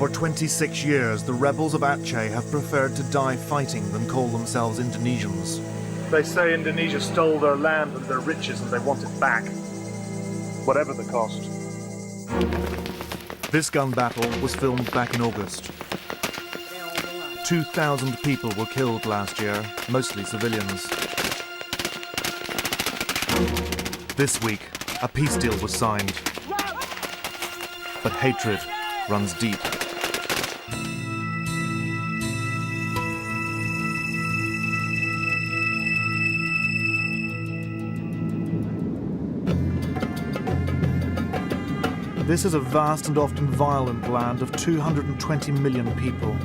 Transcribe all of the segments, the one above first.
For 26 years, the rebels of Aceh have preferred to die fighting than call themselves Indonesians. They say Indonesia stole their land and their riches and they want it back, whatever the cost. This gun battle was filmed back in August. 2,000 people were killed last year, mostly civilians. This week, a peace deal was signed. But hatred runs deep. This is a vast and often violent land of 220 million people.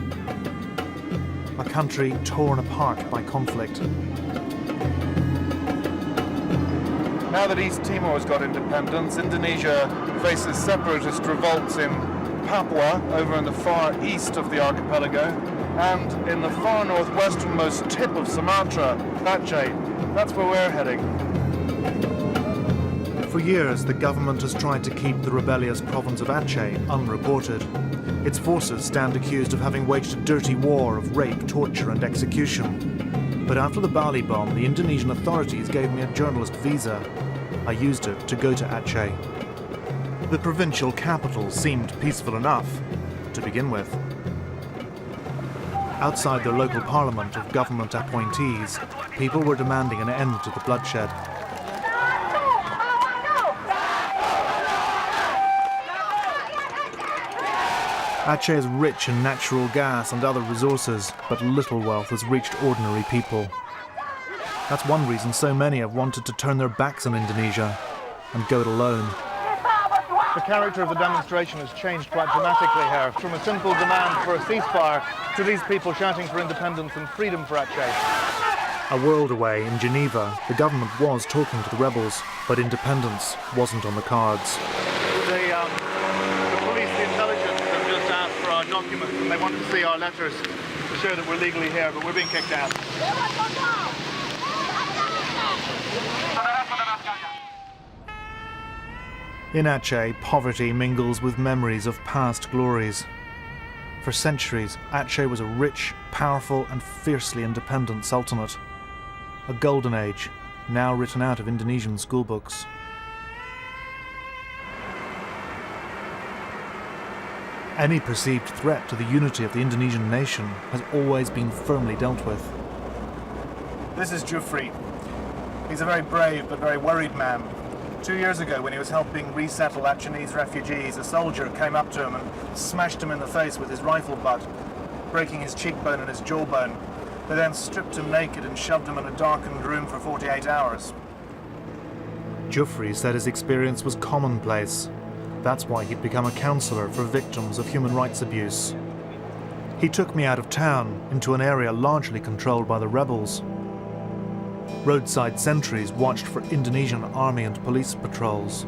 A country torn apart by conflict. Now that East Timor has got independence, Indonesia faces separatist revolts in Papua, over in the far east of the archipelago, and in the far northwesternmost tip of Sumatra, Aceh. That's where we're heading. For years, the government has tried to keep the rebellious province of Aceh unreported. Its forces stand accused of having waged a dirty war of rape, torture and execution. But after the Bali bomb, the Indonesian authorities gave me a journalist visa. I used it to go to Aceh. The provincial capital seemed peaceful enough, to begin with. Outside their local parliament of government appointees, people were demanding an end to the bloodshed. Aceh is rich in natural gas and other resources, but little wealth has reached ordinary people. That's one reason so many have wanted to turn their backs on Indonesia and go it alone. The character of the demonstration has changed quite dramatically here, from a simple demand for a ceasefire to these people shouting for independence and freedom for Aceh. A world away in Geneva, the government was talking to the rebels, but independence wasn't on the cards. The police, the intelligence have just asked for our documents and they want to see our letters to show that we're legally here, but we're being kicked out. In Aceh, poverty mingles with memories of past glories. For centuries, Aceh was a rich, powerful and fiercely independent sultanate. A golden age, now written out of Indonesian schoolbooks. Any perceived threat to the unity of the Indonesian nation has always been firmly dealt with. This is Jufri. He's a very brave but very worried man. 2 years ago, when he was helping resettle Achenese refugees, a soldier came up to him and smashed him in the face with his rifle butt, breaking his cheekbone and his jawbone. They then stripped him naked and shoved him in a darkened room for 48 hours. Jufri said his experience was commonplace. That's why he'd become a counsellor for victims of human rights abuse. He took me out of town, into an area largely controlled by the rebels. Roadside sentries watched for Indonesian army and police patrols.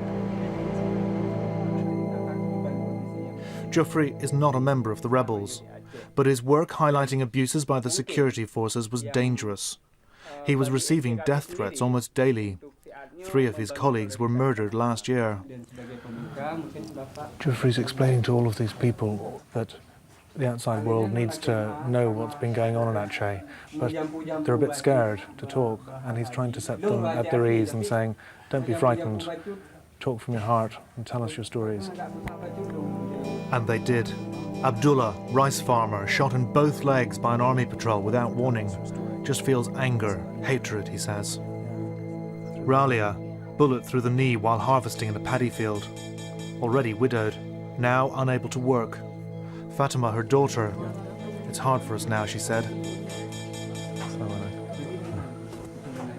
Jufri is not a member of the rebels, but his work highlighting abuses by the security forces was dangerous. He was receiving death threats almost daily. 3 of his colleagues were murdered last year. Jufri's explaining to all of these people that the outside world needs to know what's been going on in Aceh, but they're a bit scared to talk, and he's trying to set them at their ease and saying, don't be frightened, talk from your heart and tell us your stories. And they did. Abdullah, rice farmer, shot in both legs by an army patrol without warning, just feels anger, hatred, he says. Ralia, bullet through the knee while harvesting in a paddy field. Already widowed, now unable to work. Fatima, her daughter. It's hard for us now, she said.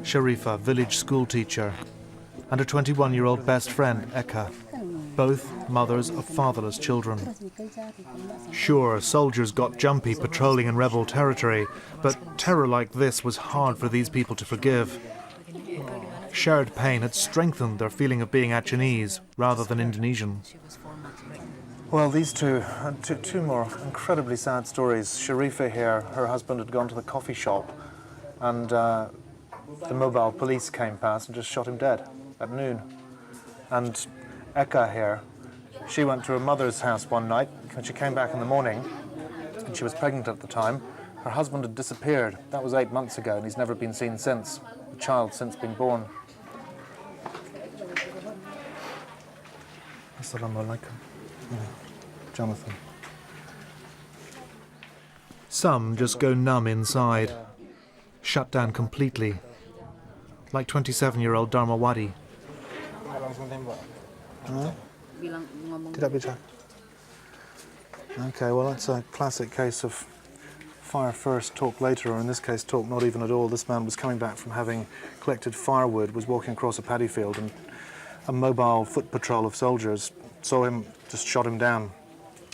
Sharifa, village school teacher, and her 21-year-old best friend, Eka. Both mothers of fatherless children. Sure, soldiers got jumpy patrolling in rebel territory, but terror like this was hard for these people to forgive. Shared pain had strengthened their feeling of being Achenese rather than Indonesian. Well, these two more incredibly sad stories. Sharifa here, her husband had gone to the coffee shop and the mobile police came past and just shot him dead at noon. And Eka here, She went to her mother's house one night, and she came back in the morning, and she was pregnant at the time. Her husband had disappeared. That was 8 months ago, and he's never been seen since. The child's since been born. Assalamu alaikum. Jonathan. Some just go numb inside, shut down completely, like 27-year-old Dharmawati. Tidak bisa. Okay, well that's a classic case of fire first, talk later, or in this case talk not even at all. This man was coming back from having collected firewood, was walking across a paddy field, and a mobile foot patrol of soldiers saw him, just shot him down.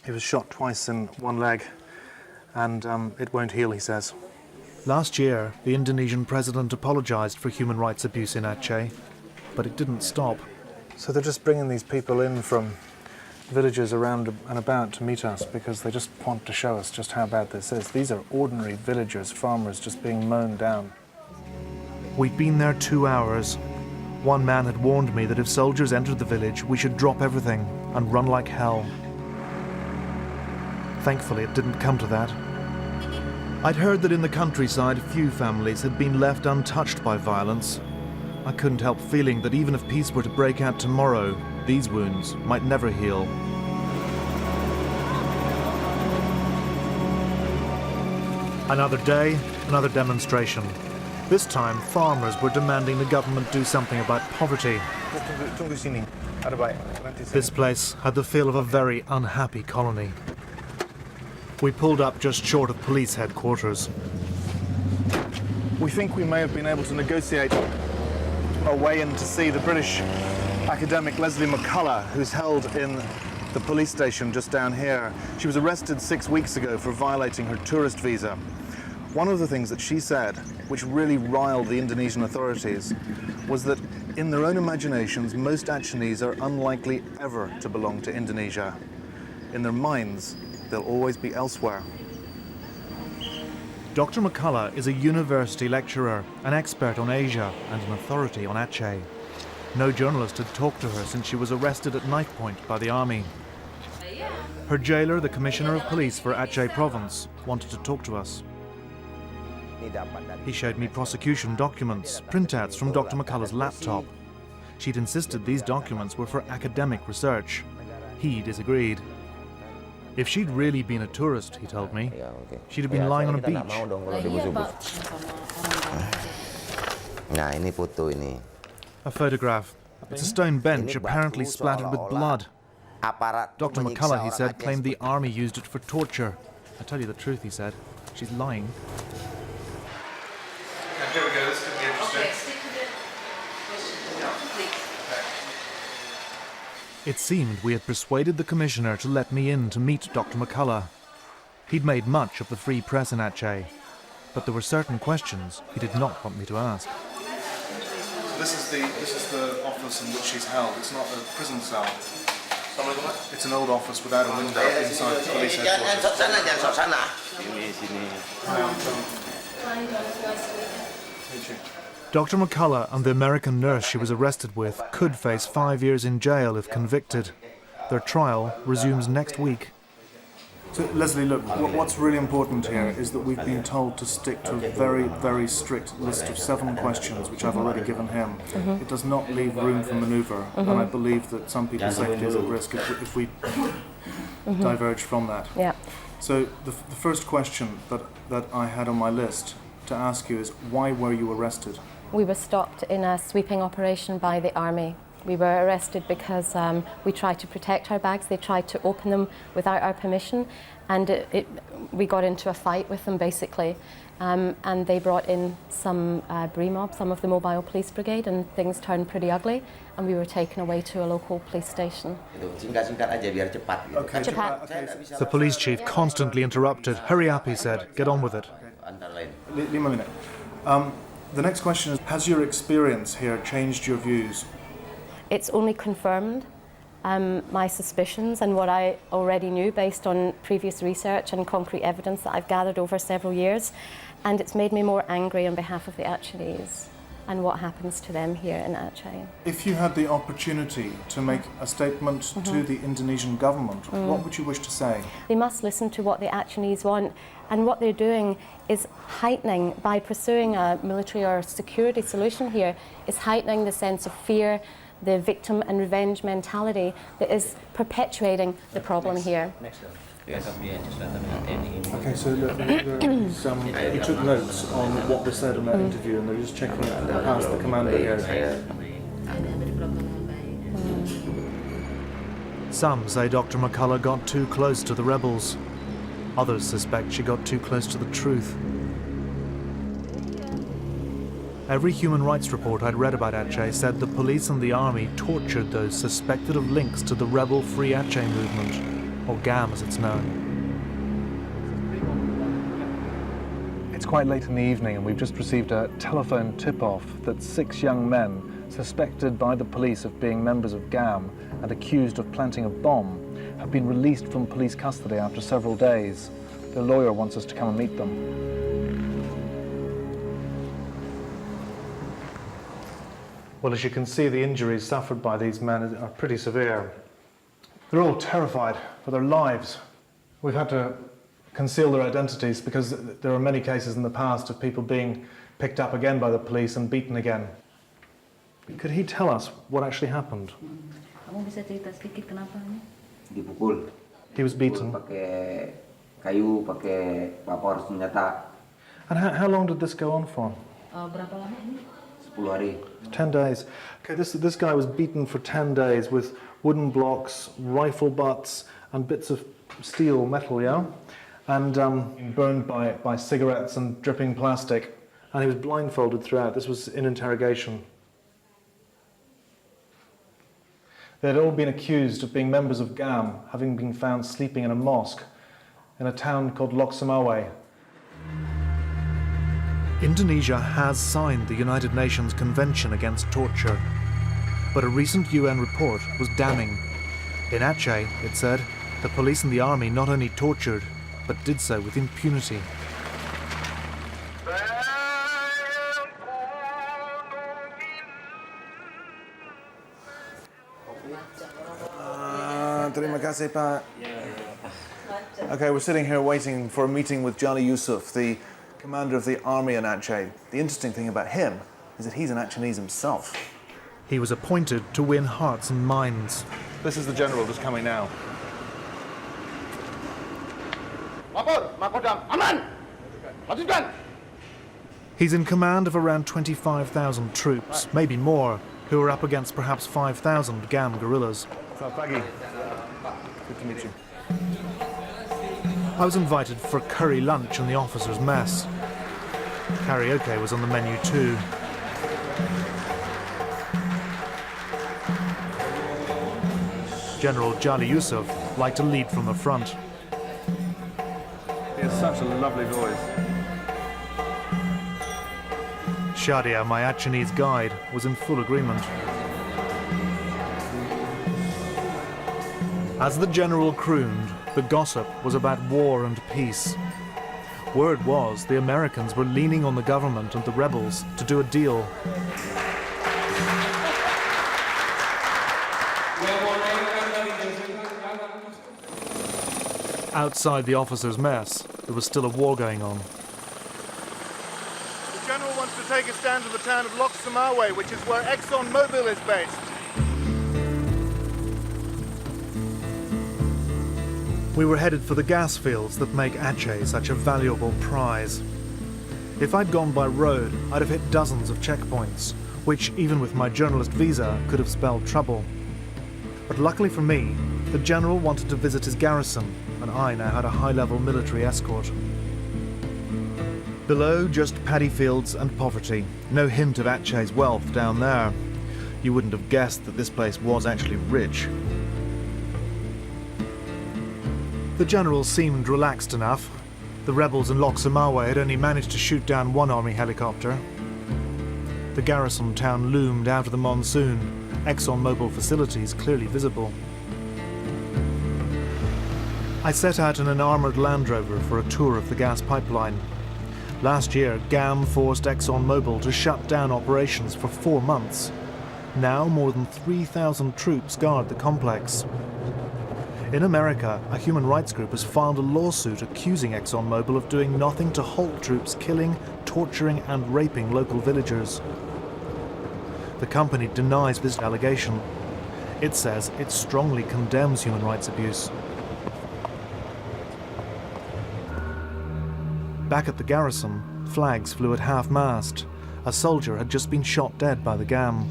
He was shot twice in one leg, and it won't heal, he says. Last year, the Indonesian president apologised for human rights abuse in Aceh, but it didn't stop. So they're just bringing these people in from villages around and about to meet us because they just want to show us just how bad this is. These are ordinary villagers, farmers just being mown down. We'd been there 2 hours. One man had warned me that if soldiers entered the village, we should drop everything and run like hell. Thankfully, it didn't come to that. I'd heard that in the countryside, few families had been left untouched by violence. I couldn't help feeling that even if peace were to break out tomorrow, these wounds might never heal. Another day, another demonstration. This time, farmers were demanding the government do something about poverty. This place had the feel of a very unhappy colony. We pulled up just short of police headquarters. We think we may have been able to negotiate our way in to see the British academic Leslie McCullough, who's held in the police station just down here. She was arrested 6 weeks ago for violating her tourist visa. One of the things that she said, which really riled the Indonesian authorities, was that in their own imaginations, most Acehnese are unlikely ever to belong to Indonesia. In their minds, they'll always be elsewhere. Dr. McCullough is a university lecturer, an expert on Asia and an authority on Aceh. No journalist had talked to her since she was arrested at knife point by the army. Her jailer, the Commissioner of Police for Aceh Province, wanted to talk to us. He showed me prosecution documents, printouts from Dr. McCullough's laptop. She'd insisted these documents were for academic research. He disagreed. If she'd really been a tourist, he told me, she'd have been lying on a beach. A photograph. It's a stone bench apparently splattered with blood. Dr. McCullough, he said, claimed the army used it for torture. I tell you the truth, he said. She's lying. Okay, here we go. This could be interesting. It seemed we had persuaded the Commissioner to let me in to meet Dr. McCullough. He'd made much of the free press in Aceh, but there were certain questions he did not want me to ask. So this is the office in which she's held. It's not a prison cell. It's an old office without a window inside the police headquarters. Dr. McCullough and the American nurse she was arrested with could face 5 years in jail if convicted. Their trial resumes next week. So, Leslie, look, what's really important here is that we've been told to stick to a very, very strict list of 7 questions, which I've already given him. It does not leave room for manoeuvre, and I believe that some people's safety is at risk if we diverge from that. Yeah. So, the first question that I had on my list to ask you is, why were you arrested? We were stopped in a sweeping operation by the army. We were arrested because we tried to protect our bags. They tried to open them without our permission, and we got into a fight with them basically. And they brought in some BRIMOB, some of the mobile police brigade, and things turned pretty ugly, and we were taken away to a local police station. The police chief constantly interrupted. Hurry up, he said. Get on with it. Lima minute. The next question is, has your experience here changed your views? It's only confirmed my suspicions and what I already knew based on previous research and concrete evidence that I've gathered over several years, and it's made me more angry on behalf of the Acehnese. and what happens to them here in Aceh. If you had the opportunity to make a statement to the Indonesian government, what would you wish to say? They must listen to what the Acehnese want, and what they're doing is heightening, by pursuing a military or security solution here, is heightening the sense of fear, the victim and revenge mentality that is perpetuating the problem here. Okay, so look, he took notes on what was said in that interview, and they're just checking it past the commander here. Some say Dr. McCullough got too close to the rebels. Others suspect she got too close to the truth. Every human rights report I'd read about Aceh said the police and the army tortured those suspected of links to the rebel Free Aceh movement, or GAM as it's known. It's quite late in the evening, and we've just received a telephone tip-off that 6 young men, suspected by the police of being members of GAM and accused of planting a bomb, have been released from police custody after several days. Their lawyer wants us to come and meet them. Well, as you can see, the injuries suffered by these men are pretty severe. They're all terrified for their lives. We've had to conceal their identities because there are many cases in the past of people being picked up again by the police and beaten again. Could he tell us what actually happened? Kamu bisa cerita sedikit kenapa? Dipukul. He was beaten. Pakai kayu, pakai papor senjata. And how long did this go on for? Berapa lama ini? 10 hari. 10 days. Okay, this guy was beaten for 10 days with wooden blocks, rifle butts, and bits of steel, metal, yeah? And burned by cigarettes and dripping plastic. And he was blindfolded throughout. This was in interrogation. They had all been accused of being members of GAM, having been found sleeping in a mosque in a town called Lok Sumawe. Indonesia has signed the United Nations Convention Against Torture, but a recent UN report was damning. In Aceh, it said, the police and the army not only tortured, but did so with impunity. Terima kasih, Pak. Okay, we're sitting here waiting for a meeting with Jali Yusuf, the commander of the army in Aceh. The interesting thing about him is that he's an Acehnese himself. He was appointed to win hearts and minds. This is the general just coming now. He's in command of around 25,000 troops, maybe more, who are up against perhaps 5,000 GAM guerrillas. Pagi. Good to meet you. I was invited for curry lunch in the officers' mess. Karaoke was on the menu too. General Jali Yusuf liked to lead from the front. He has such a lovely voice. Shadia, my Acehnese guide, was in full agreement. As the general crooned, the gossip was about war and peace. Word was the Americans were leaning on the government and the rebels to do a deal. Outside the officers' mess, there was still a war going on. The general wants to take us down to the town of Lok Sumawe, which is where ExxonMobil is based. We were headed for the gas fields that make Aceh such a valuable prize. If I'd gone by road, I'd have hit dozens of checkpoints, which, even with my journalist visa, could have spelled trouble. But luckily for me, the general wanted to visit his garrison, and I now had a high-level military escort. Below, just paddy fields and poverty. No hint of Aceh's wealth down there. You wouldn't have guessed that this place was actually rich. The general seemed relaxed enough. The rebels in Lok Sumawe had only managed to shoot down one army helicopter. The garrison town loomed out of the monsoon, ExxonMobil facilities clearly visible. I set out in an armoured Land Rover for a tour of the gas pipeline. Last year, GAM forced ExxonMobil to shut down operations for 4 months. Now more than 3,000 troops guard the complex. In America, a human rights group has filed a lawsuit accusing ExxonMobil of doing nothing to halt troops killing, torturing and raping local villagers. The company denies this allegation. It says it strongly condemns human rights abuse. Back at the garrison, flags flew at half-mast. A soldier had just been shot dead by the GAM.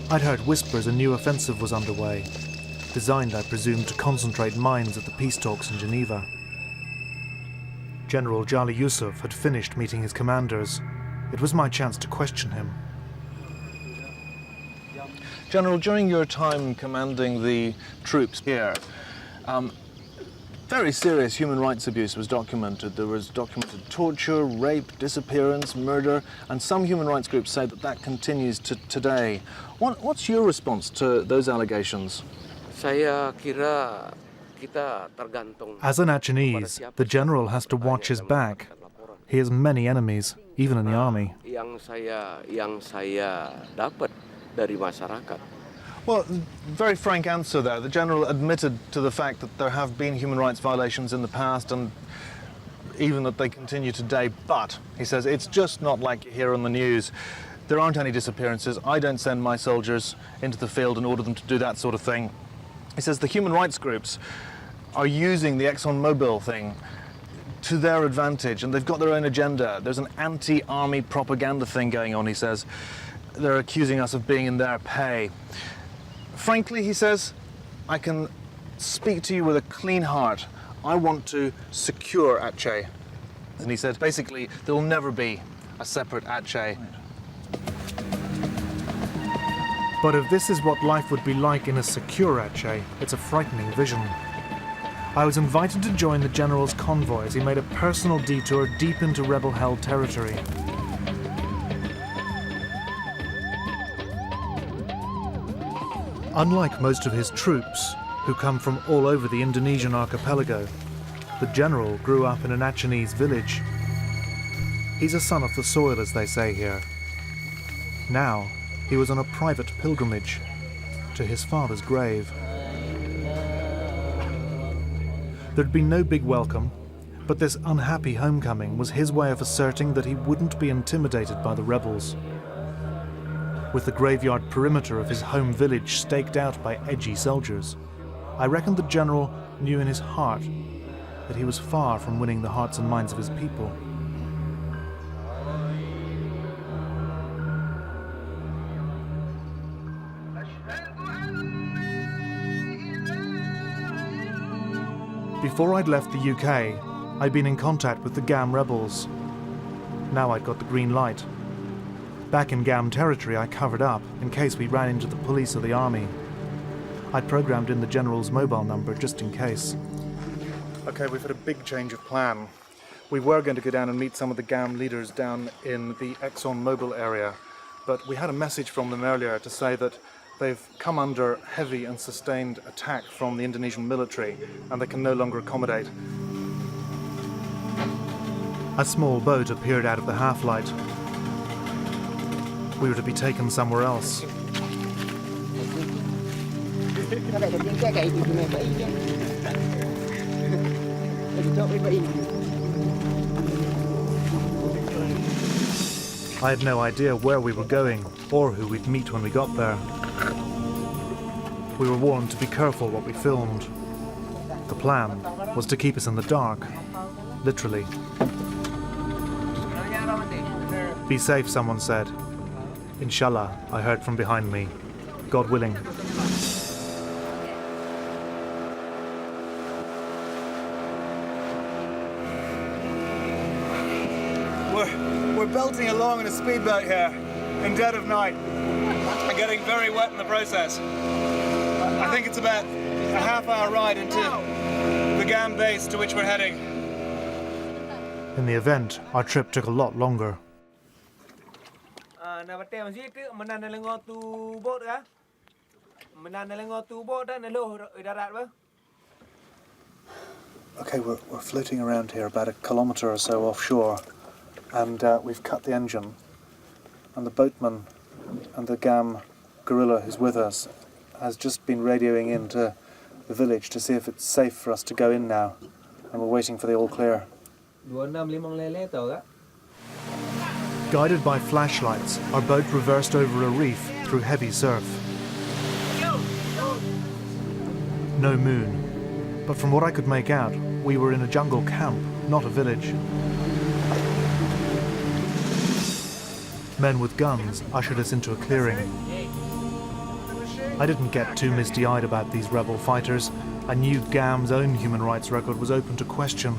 I'd heard whispers a new offensive was underway, designed, I presume, to concentrate minds at the peace talks in Geneva. General Jali Yusuf had finished meeting his commanders. It was my chance to question him. General, during your time commanding the troops here, very serious human rights abuse was documented. There was documented torture, rape, disappearance, murder, and some human rights groups say that that continues to today. What's your response to those allegations? As an Achenese, the general has to watch his back. He has many enemies, even in the army. Well, very frank answer there. The general admitted to the fact that there have been human rights violations in the past and even that they continue today, but he says it's just not like you hear on the news. There aren't any disappearances. I don't send my soldiers into the field and order them to do that sort of thing. He says the human rights groups are using the ExxonMobil thing to their advantage and they've got their own agenda. There's an anti-army propaganda thing going on, he says. They're accusing us of being in their pay. Frankly, he says, I can speak to you with a clean heart. I want to secure Aceh. And he said, basically, there will never be a separate Aceh. But if this is what life would be like in a secure Aceh, it's a frightening vision. I was invited to join the general's convoy as he made a personal detour deep into rebel-held territory. Unlike most of his troops, who come from all over the Indonesian archipelago, the general grew up in an Achenese village. He's a son of the soil, as they say here. Now, he was on a private pilgrimage to his father's grave. There'd been no big welcome, but this unhappy homecoming was his way of asserting that he wouldn't be intimidated by the rebels. With the graveyard perimeter of his home village staked out by edgy soldiers, I reckon the general knew in his heart that he was far from winning the hearts and minds of his people. Before I'd left the UK, I'd been in contact with the GAM rebels. Now I'd got the green light. Back in GAM territory, I covered up in case we ran into the police or the army. I'd programmed in the general's mobile number just in case. Okay, we've had a big change of plan. We were going to go down and meet some of the GAM leaders down in the ExxonMobil area, but we had a message from them earlier to say that they've come under heavy and sustained attack from the Indonesian military and they can no longer accommodate. A small boat appeared out of the half-light. We were to be taken somewhere else. I had no idea where we were going or who we'd meet when we got there. We were warned to be careful what we filmed. The plan was to keep us in the dark, literally. Be safe, someone said. Inshallah, I heard from behind me. God willing. We're belting along in a speedboat here, in dead of night, and getting very wet in the process. I think it's about a half-hour ride into the GAM base to which we're heading. In the event, our trip took a lot longer. Okay, we're floating around here about a kilometre or so offshore, and we've cut the engine, and the boatman and the Gam guerrilla who's with us has just been radioing into the village to see if it's safe for us to go in now, and we're waiting for the all clear. Guided by flashlights, our boat reversed over a reef through heavy surf. No moon, but from what I could make out, we were in a jungle camp, not a village. Men with guns ushered us into a clearing. I didn't get too misty-eyed about these rebel fighters. I knew Gam's own human rights record was open to question.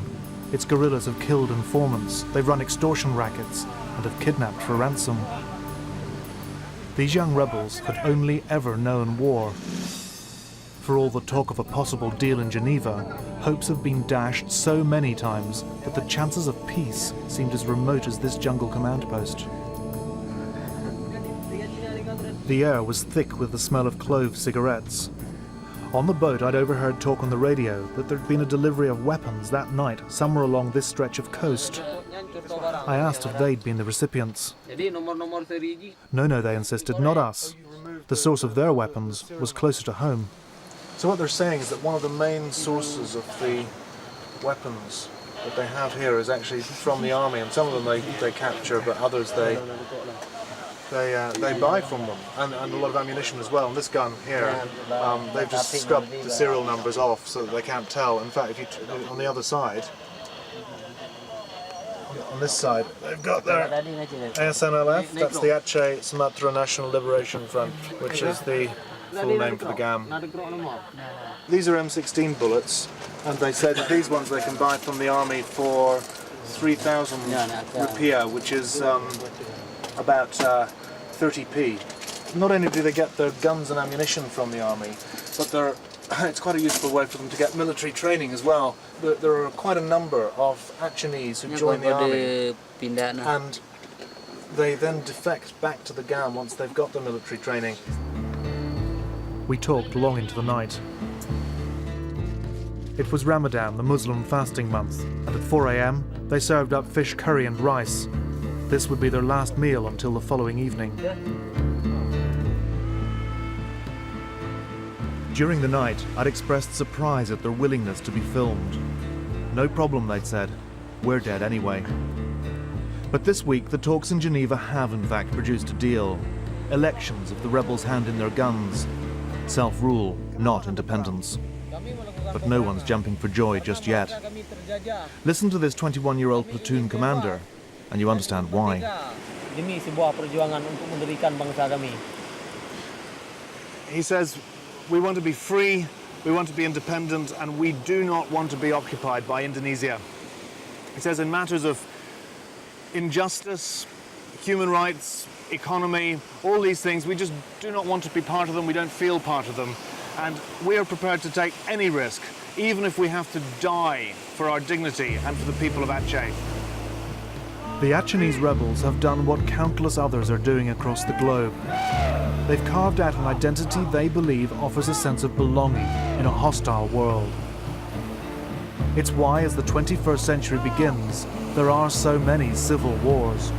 Its guerrillas have killed informants, they've run extortion rackets, and have kidnapped for ransom. These young rebels had only ever known war. For all the talk of a possible deal in Geneva, hopes have been dashed so many times that the chances of peace seemed as remote as this jungle command post. The air was thick with the smell of clove cigarettes. On the boat, I'd overheard talk on the radio that there'd been a delivery of weapons that night somewhere along this stretch of coast. I asked if they'd been the recipients. No, they insisted, not us. The source of their weapons was closer to home. So what they're saying is that one of the main sources of the weapons that they have here is actually from the army, and some of them they capture, but others they buy from them, and a lot of ammunition as well. And this gun here, they've just scrubbed the serial numbers off so that they can't tell. In fact, if you on the other side, on this side, they've got their ASNLF, that's the Aceh Sumatra National Liberation Front, which is the full name for the GAM. These are M16 bullets, and they say that these ones they can buy from the army for 3,000 rupiah, which is about 30p. Not only do they get their guns and ammunition from the army, but it's quite a useful way for them to get military training as well. There are quite a number of Acehnese who join the army, and they then defect back to the GAM once they've got the military training. We talked long into the night. It was Ramadan, the Muslim fasting month, and at 4 a.m. they served up fish curry and rice. This would be their last meal until the following evening. During the night, I'd expressed surprise at their willingness to be filmed. No problem, they'd said. We're dead anyway. But this week, the talks in Geneva have in fact produced a deal. Elections if the rebels hand in their guns. Self-rule, not independence. But no one's jumping for joy just yet. Listen to this 21-year-old platoon commander, and you understand why. He says, we want to be free, we want to be independent, and we do not want to be occupied by Indonesia. He says in matters of injustice, human rights, economy, all these things, we just do not want to be part of them, we don't feel part of them. And we are prepared to take any risk, even if we have to die for our dignity and for the people of Aceh. The Acehnese rebels have done what countless others are doing across the globe. They've carved out an identity they believe offers a sense of belonging in a hostile world. It's why, as the 21st century begins, there are so many civil wars.